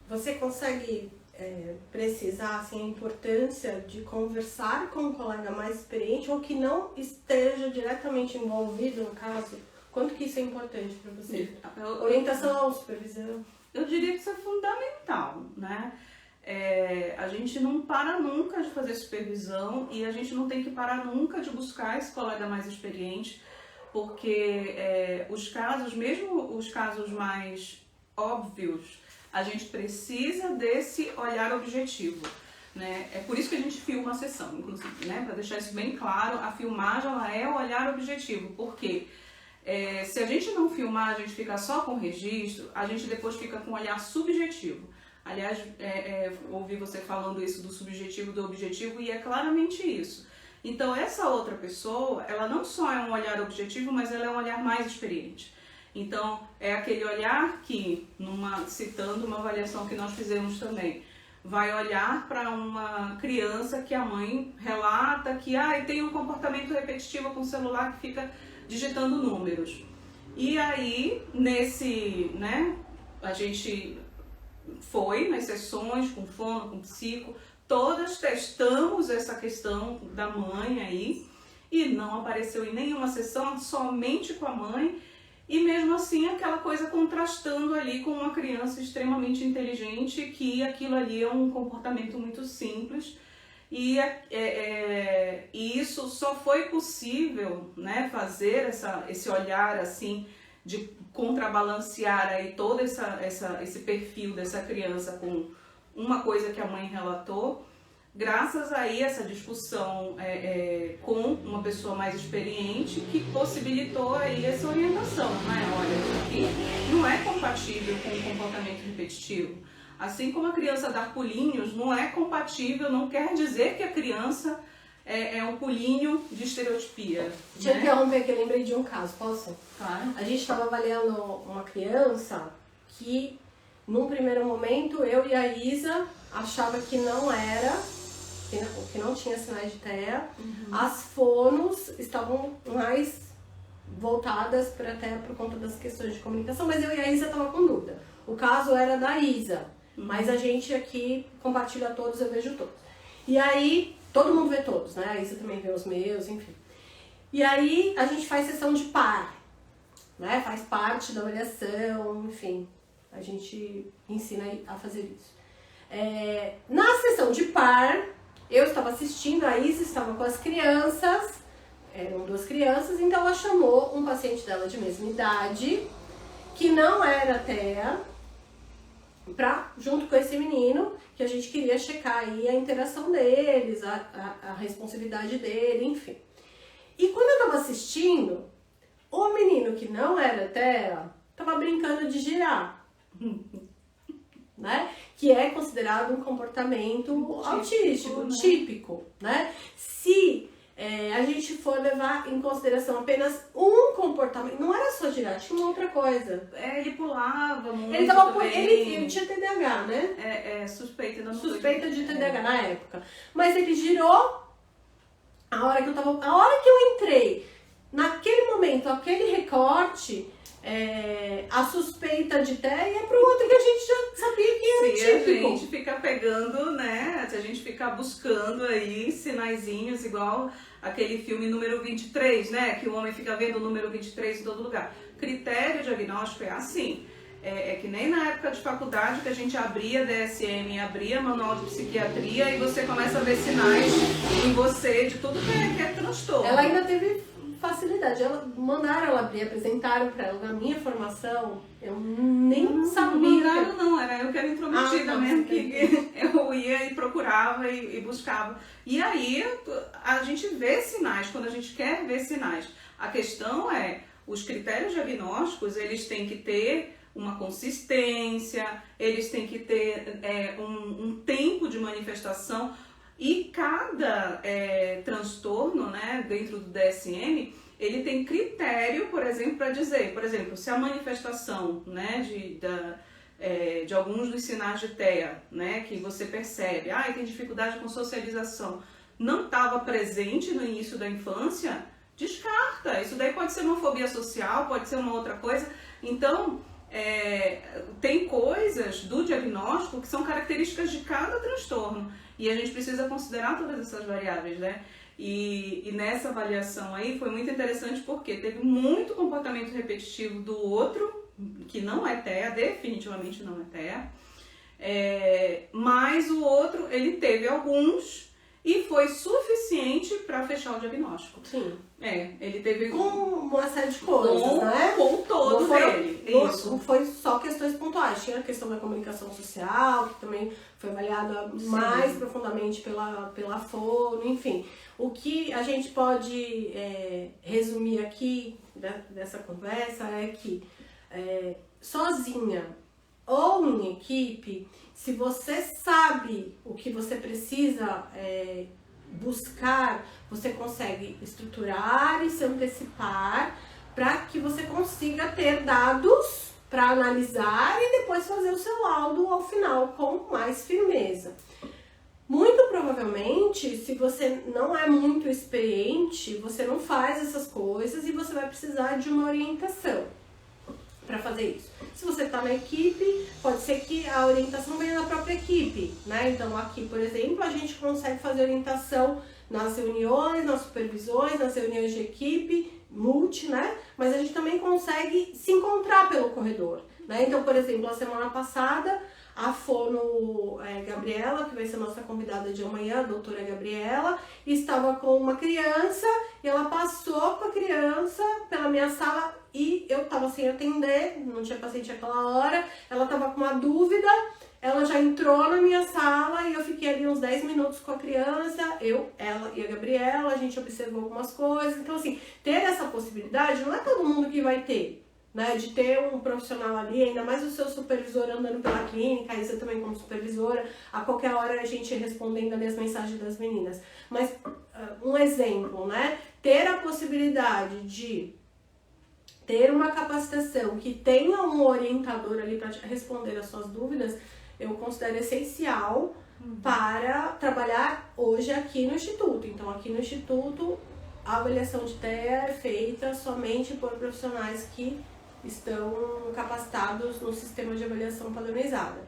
você consegue precisar assim, a importância de conversar com um colega mais experiente ou que não esteja diretamente envolvido no caso? Quanto que isso é importante para você? Orientação, supervisão? Eu diria que isso é fundamental, né? A gente não para nunca de fazer supervisão e a gente não tem que parar nunca de buscar esse colega mais experiente, porque os casos, mesmo os casos mais óbvios, a gente precisa desse olhar objetivo, né? É por isso que a gente filma a sessão, inclusive, né? Para deixar isso bem claro, a filmagem ela é o olhar objetivo, porque se a gente não filmar, a gente fica só com o registro, a gente depois fica com um olhar subjetivo. Aliás, ouvi você falando isso do subjetivo e do objetivo e é claramente isso. Então, essa outra pessoa, ela não só é um olhar objetivo, mas ela é um olhar mais experiente. Então, é aquele olhar que, citando uma avaliação que nós fizemos também, vai olhar para uma criança que a mãe relata que tem um comportamento repetitivo com o celular que fica digitando números. E aí, a gente foi nas sessões com fono, com psico, todas testamos essa questão da mãe aí e não apareceu em nenhuma sessão, somente com a mãe. E mesmo assim, aquela coisa contrastando ali com uma criança extremamente inteligente, que aquilo ali é um comportamento muito simples. E isso só foi possível, né, fazer esse olhar assim, de contrabalancear aí todo esse perfil dessa criança com uma coisa que a mãe relatou, graças aí a essa discussão com uma pessoa mais experiente que possibilitou aí essa orientação, né? Olha, isso aqui não é compatível com o comportamento repetitivo. Assim como a criança dar pulinhos não é compatível, não quer dizer que a criança é um pulinho de estereotipia. Deixa eu interromper aqui, eu lembrei de um caso, posso? Claro. A gente estava avaliando uma criança que, num primeiro momento, eu e a Isa achava que não era, que não tinha sinais de TEA. As fonos estavam mais voltadas para a TEA por conta das questões de comunicação, mas eu e a Isa estavam com dúvida. O caso era da Isa, mas a gente aqui compartilha todos, eu vejo todos. E aí, todo mundo vê todos, né? A Isa também vê os meus, enfim. E aí, a gente faz sessão de par, né? Faz parte da avaliação, enfim. A gente ensina a fazer isso. Na sessão de par, eu estava assistindo, a Isa estava com as crianças, eram 2 crianças, então ela chamou um paciente dela de mesma idade, que não era TEA, junto com esse menino, que a gente queria checar aí a interação deles, a responsividade dele, enfim. E quando eu estava assistindo, o menino que não era TEA estava brincando de girar, né? Que é considerado um comportamento autístico, típico, né? Se a gente for levar em consideração apenas um comportamento, não era só girar, tinha uma outra coisa. Ele pulava muito. Ele tinha TDAH, né? Suspeita de TDAH na época. Mas ele girou a hora que eu entrei, naquele momento, aquele recorte, a suspeita de TEA ia pro outro que a gente já sabia que era típico. Se a gente ficar pegando, né? Se a gente ficar buscando aí sinaizinhos, igual aquele filme número 23, né? Que o homem fica vendo o número 23 em todo lugar. Critério diagnóstico é assim. É que nem na época de faculdade que a gente abria DSM, abria manual de psiquiatria e você começa a ver sinais em você de tudo que é transtorno. Ela ainda teve facilidade. Mandaram ela abrir, apresentaram pra ela. Na minha formação, eu nem sabia. Não, era eu que era intrometida mesmo, que eu ia e procurava e buscava. E aí a gente vê sinais, quando a gente quer ver sinais. A questão é, os critérios diagnósticos, eles têm que ter uma consistência, eles têm que ter um tempo de manifestação. E cada transtorno, né, dentro do DSM, ele tem critério, por exemplo, para dizer, por exemplo, se a manifestação, né, de alguns dos sinais de TEA, né, que você percebe, tem dificuldade com socialização, não estava presente no início da infância, descarta. Isso daí pode ser uma fobia social, pode ser uma outra coisa. Então, tem coisas do diagnóstico que são características de cada transtorno e a gente precisa considerar todas essas variáveis, né? E nessa avaliação aí foi muito interessante porque teve muito comportamento repetitivo do outro, que não é TEA, definitivamente não é TEA, mas o outro ele teve alguns e foi suficiente para fechar o diagnóstico. Sim. Ele teve... Com uma série de coisas, né? Com todo dele. Isso. Não foi só questões pontuais. Tinha a questão da comunicação social, que também foi avaliada mais profundamente pela fono, enfim. O que a gente pode resumir aqui dessa conversa é que sozinha ou em equipe, se você sabe o que você precisa buscar, você consegue estruturar e se antecipar para que você consiga ter dados para analisar e depois fazer o seu laudo ao final com mais firmeza. Muito provavelmente, se você não é muito experiente, você não faz essas coisas e você vai precisar de uma orientação para fazer isso. Se você está na equipe, pode ser que a orientação venha da própria equipe, né? Então aqui, por exemplo, a gente consegue fazer orientação nas reuniões, nas supervisões, nas reuniões de equipe, multi, né? Mas a gente também consegue se encontrar pelo corredor, né? Então, por exemplo, a semana passada, a fono Gabriela, que vai ser nossa convidada de amanhã, a doutora Gabriela, estava com uma criança e ela passou com a criança pela minha sala e eu estava sem atender, não tinha paciente naquela hora, ela estava com uma dúvida, ela já entrou na minha sala e eu fiquei ali uns 10 minutos com a criança, ela e a Gabriela, a gente observou algumas coisas. Então, assim, ter essa possibilidade não é todo mundo que vai ter, né? De ter um profissional ali, ainda mais o seu supervisor andando pela clínica, aí você também como supervisora, a qualquer hora a gente respondendo ali as mensagens das meninas. Mas, um exemplo, né? Ter a possibilidade de ter uma capacitação que tenha um orientador ali para responder as suas dúvidas, eu considero essencial para trabalhar hoje aqui no Instituto. Então, aqui no Instituto, a avaliação de TEA é feita somente por profissionais que estão capacitados no sistema de avaliação padronizada.